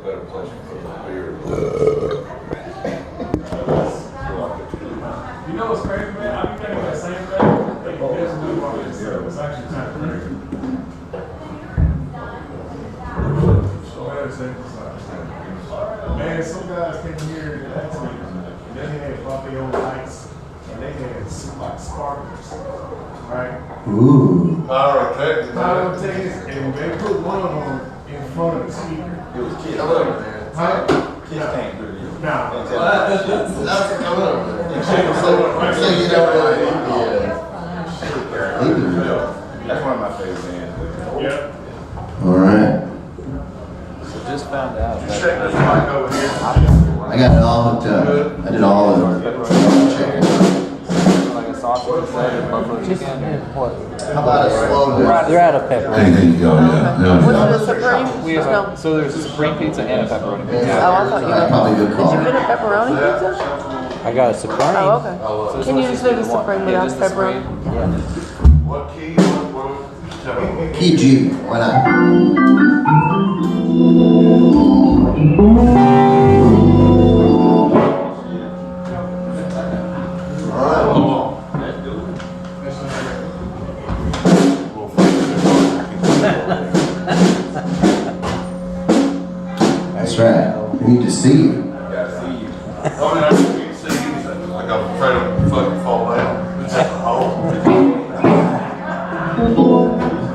better place to put my beer. You know what's crazy, man? I've been thinking that same thing. There's no wrong with it. It's actually kind of crazy. Man, some guys came here last week, and they had bought their own lights, and they had like sparklers, right? Ooh. Pyrotechnics. Pyrotechnics, and they put one of them in front of the speaker. It was kids. Hello, man. Huh? Kids can't do this. Nah. That's one of my favorite bands. Yeah. All right. So just found out. You check this mic over here. I got it all hooked up. I did all of it. Like a sausage instead of buffalo chicken. What? How about a slow They're out of pepperoni. There you go, yeah. Was it a Supreme? We have No. so there's a supreme pizza and a pepperoni pizza. Oh, I thought you That's probably a good Did call. you get a pepperoni pizza? I got a supreme. Oh, okay. So Can you just do the Supreme Yeah, without just the pepperoni? supreme. Yeah. What key? What? Tell me. Key G. Why not? That's right. We need to see you. Gotta see you. I mean, I can't see anything. Like I'm afraid of fucking fall down. It's just a hole.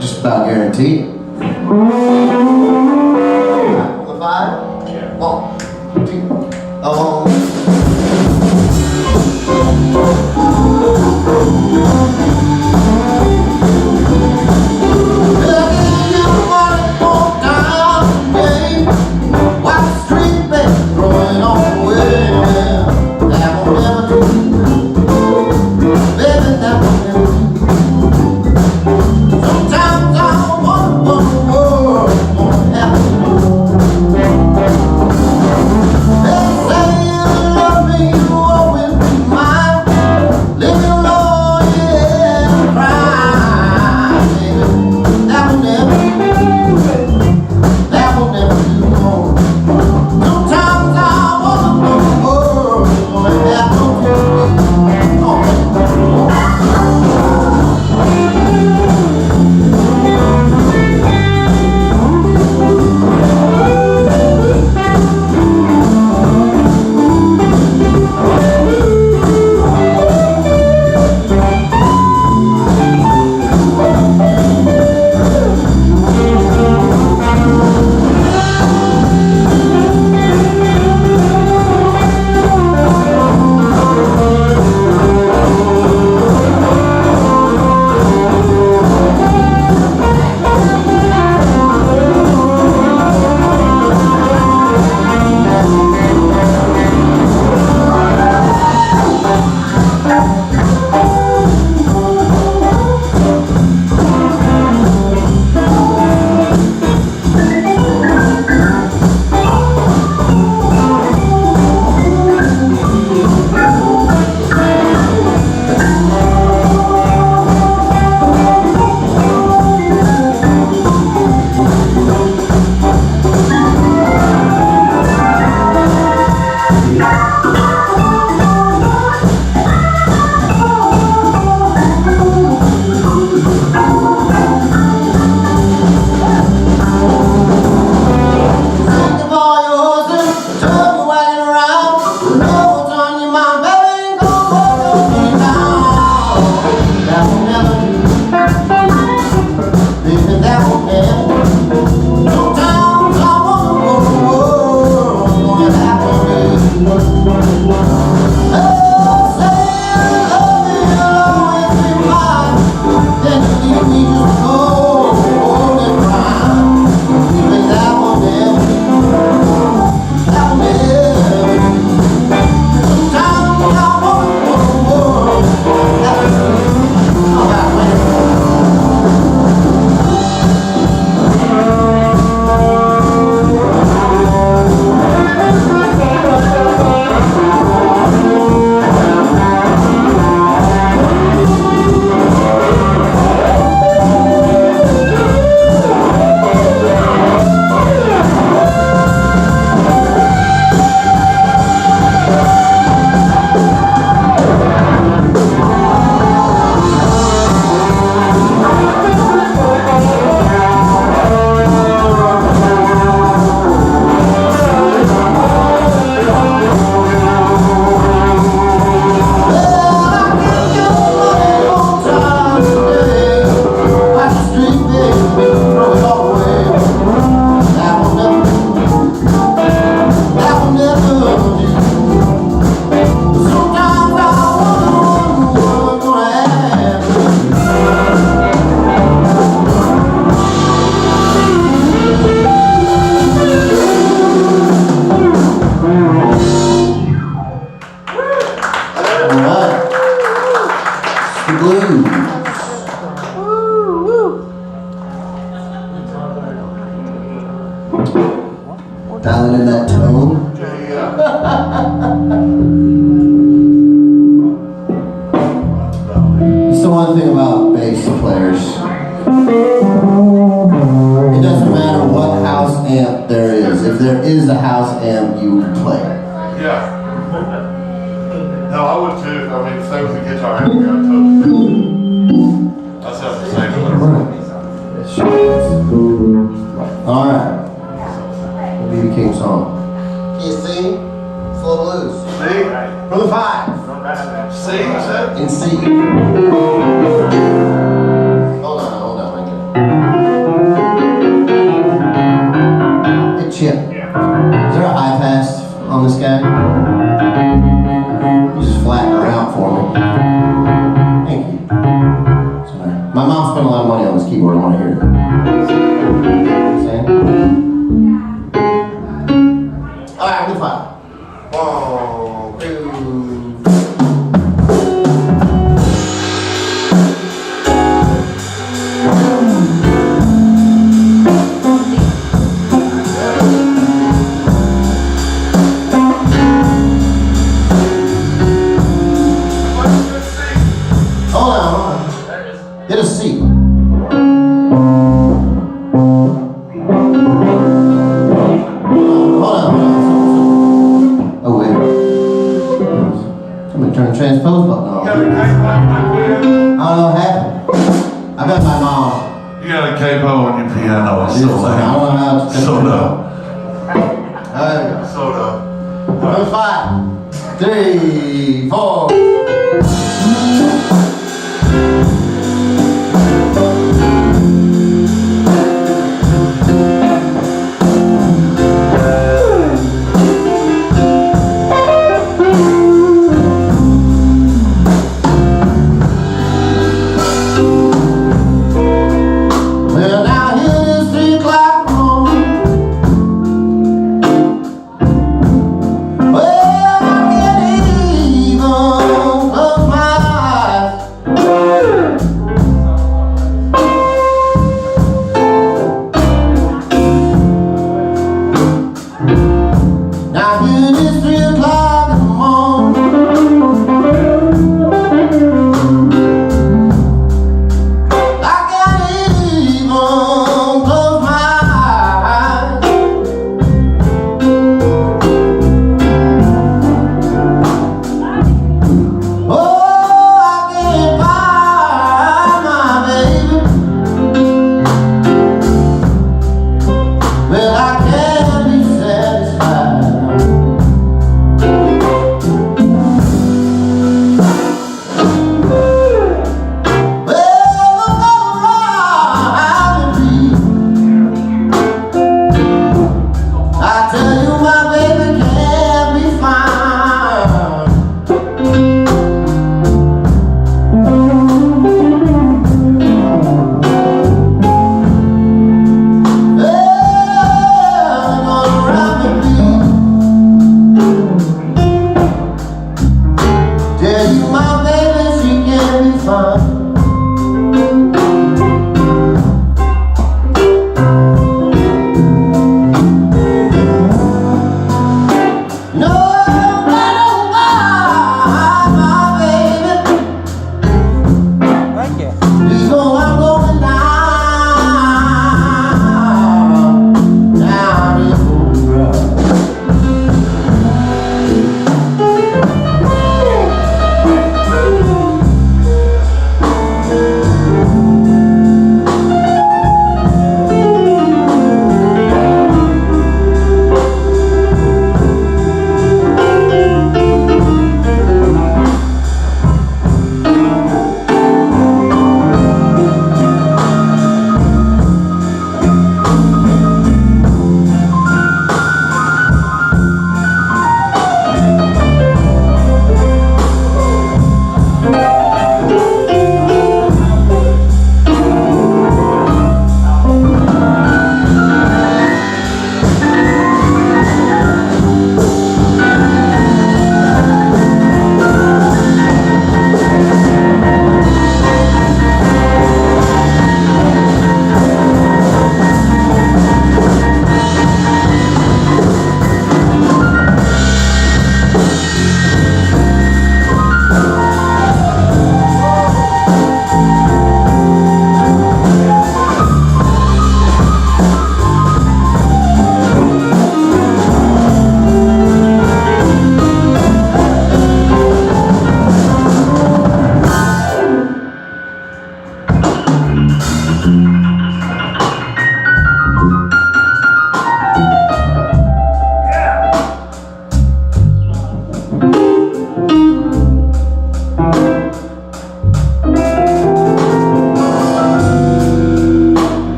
Just about guaranteed. The 5? Yeah. 1, 2, oh. Sometimes I wonder what the world won't happen. They say Dialing in that tone. It's the one thing about bass players. It doesn't matter what house amp there is. If there is a house amp, you can play it. Yeah. No, I would too. I mean, same with the guitar. I would totally. That's how the same Alright. The BB King song. Can you sing? Slow blues. See? For the 5. See, you said? In C. Hold on, right there. Hey, Chip. Is there a high pass on this guy? You just flatten her out for me. Thank you. Sorry. My mom spent a lot of money on this keyboard. I want to hear it. Sam? Alright, we'll 5. 1, 2. Hold on. Hit a C. Hold on. Oh, wait. Somebody turn the transpose button You off. got a capo on your piano? I don't know what happened. I bet my mom. You got a capo on your piano. I don't know how to. Soda. Alright, Soda. number 5. 3, 4. Well, now here it is 3 o'clock in the morning. Well, I'm getting even.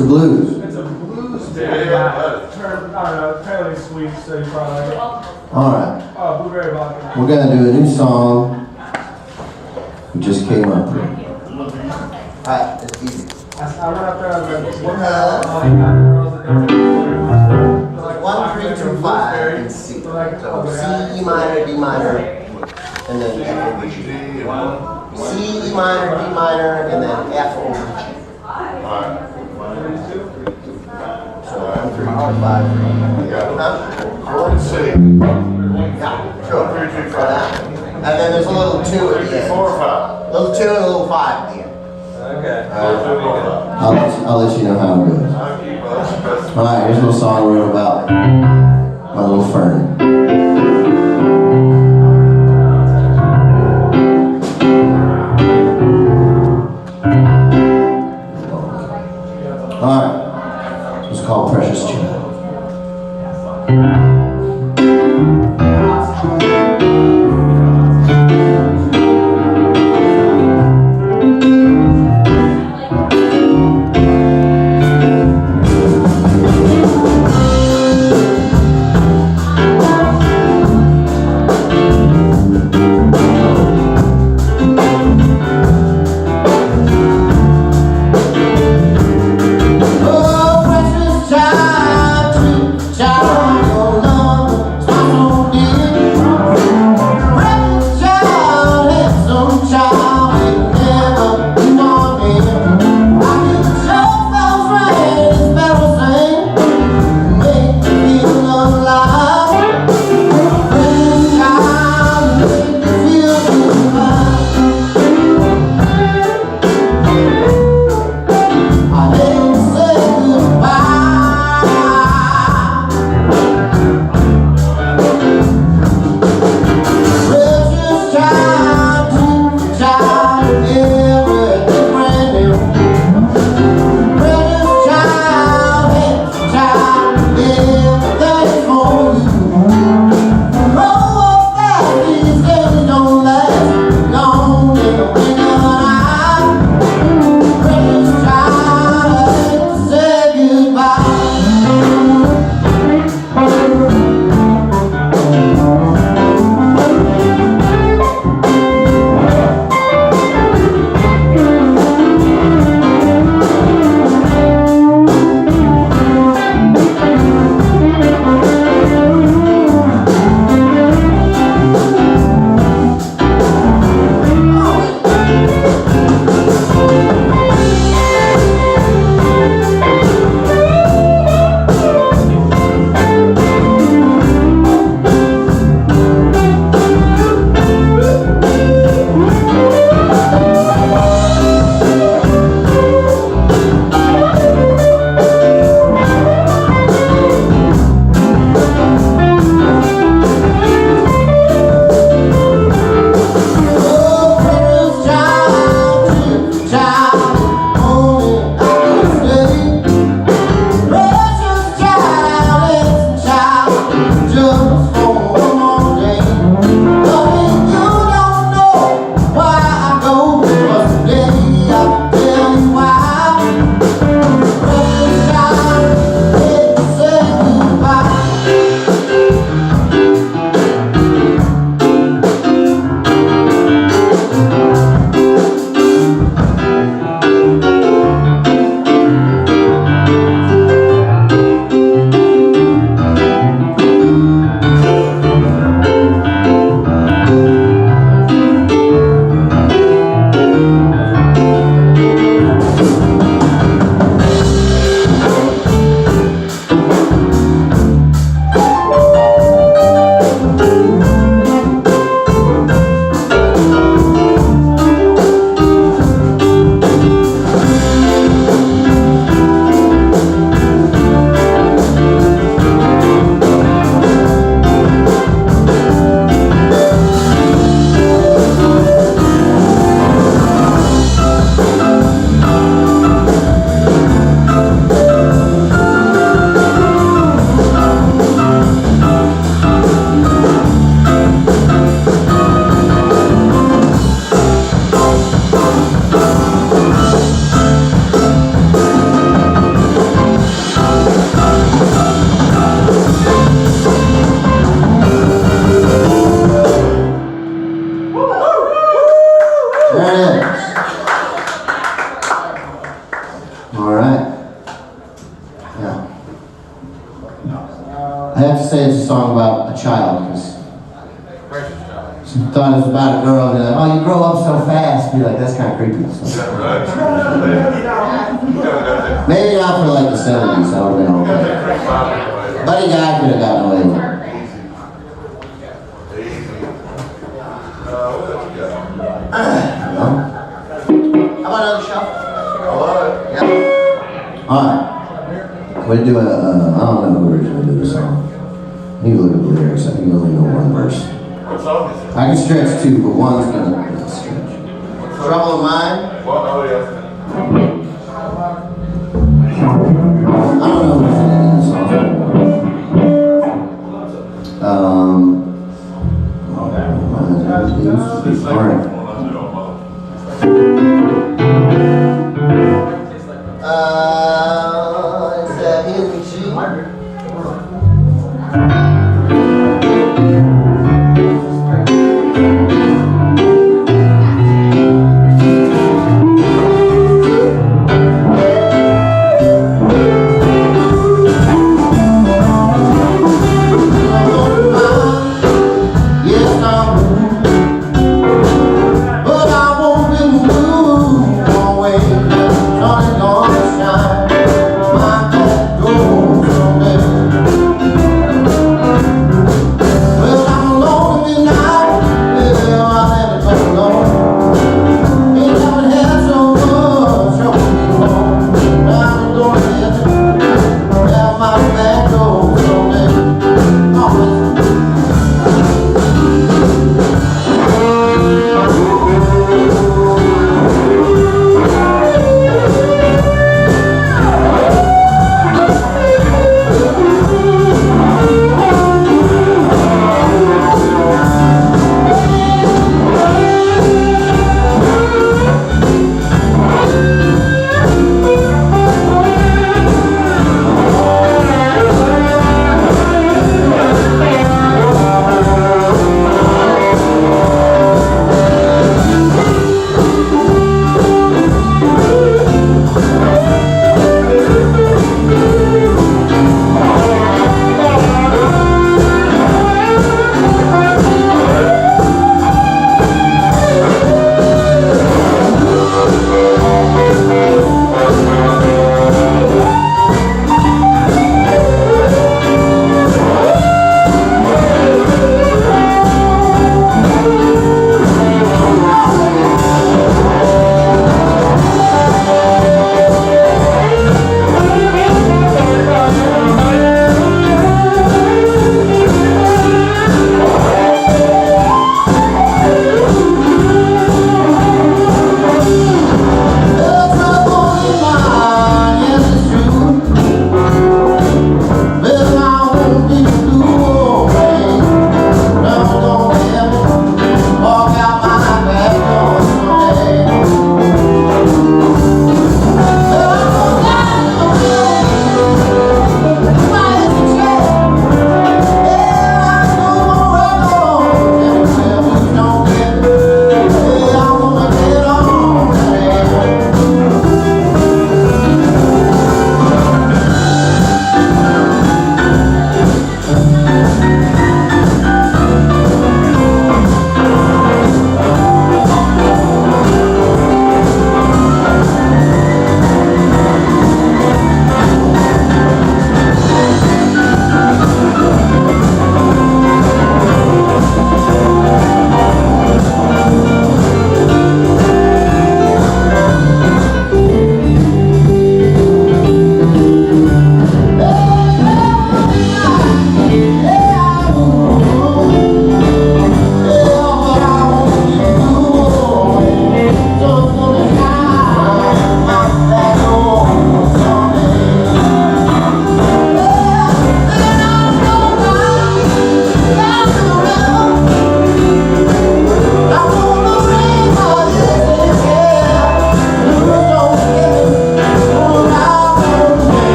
the blues. It's a blues Yeah, band. yeah. Turned, I don't know, fairly sweet, so you probably like it. All right. Oh, blueberry vodka. We're gonna do a new song. We just came up with. Alright, it's easy. I went up there, I was like, what the Uh, hell? Got the girls that don't know. Like 1, 3, 2, 5 in C. So C, E minor, D minor, and then F over G. C, E minor, D minor, and then F over G. Alright. So 1, 3, 2, 5. Huh? C. Yeah, sure. 1, 3, 2, For that. 5. And then there's a little 2 at the 4 end. or 5. Little 2 and a little 5 at the end. Okay. I'll let you know how it goes. Alright, here's a little song I wrote about my little fern. Alright, it's called Precious Child. There it is. All right. Yeah. I have to say it's a song about a child because Precious child. she thought it was about a girl. And be like, oh, you grow up so fast. Be like, that's kind of creepy. So. Yeah, right. Yeah, Maybe not for like the 70s. That would have been okay. Buddy Guy could have gotten away with it. How about another shuffle? Yeah. Alright. We'll do I don't know who originally did the song. I need to look at the lyrics. I think you only know one verse. I can stretch two, but one's gonna stretch. Trouble of Mine? I don't know who's in the song. Alright. It's that Henry G. Yes, I'm, but I won't be moved away.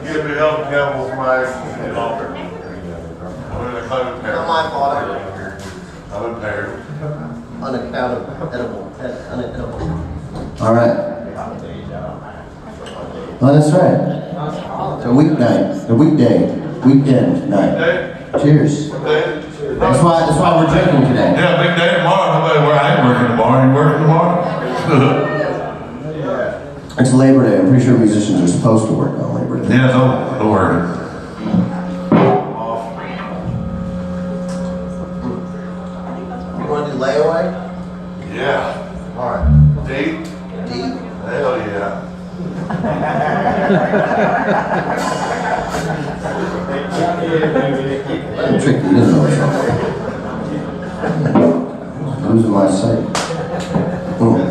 Give me help Campbell's mag. I'm in a code pair. Not my fault. I'm impaired. Uneatable. All right. Oh, that's right. It's a weeknight, a weekend night. Day? Cheers. Day? That's why we're drinking today. Yeah, big day tomorrow. Nobody where I ain't working tomorrow. You working tomorrow? It's Labor Day. I'm pretty sure musicians are supposed to work on Labor Day. Yeah, don't worry. You want to do layaway? Yeah. All right. Deep? Deep. Hell yeah. Let him trick you in though. Losing my sight. Oh, man.